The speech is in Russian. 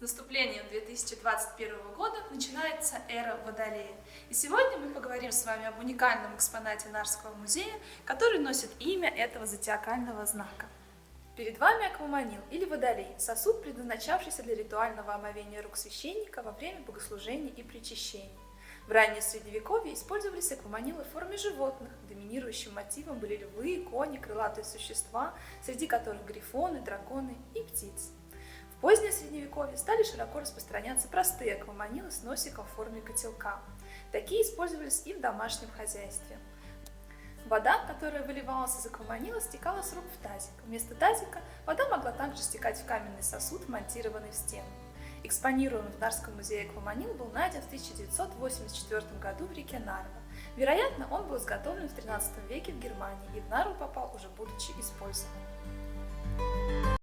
наступлением 2021 года начинается эра Водолея. И сегодня мы поговорим с вами об уникальном экспонате Нарского музея, который носит имя этого зодиакального знака. Перед вами акваманил или водолей, сосуд, предназначавшийся для ритуального омовения рук священника во время богослужений и причащений. В раннее средневековье использовались акваманилы в форме животных. Доминирующим мотивом были львы, кони, крылатые существа, среди которых грифоны, драконы и птицы. В позднее средневековье стали широко распространяться простые акваманилы с носиком в форме котелка. Такие использовались и в домашнем хозяйстве. Вода, которая выливалась из акваманила, стекала с рук в тазик. Вместо тазика вода могла также стекать в каменный сосуд, вмонтированный в стену. Экспонируемый в Нарском музее акваманил был найден в 1984 году в реке Нарва. Вероятно, он был изготовлен в XIII веке в Германии и в Нарву попал уже будучи использованным.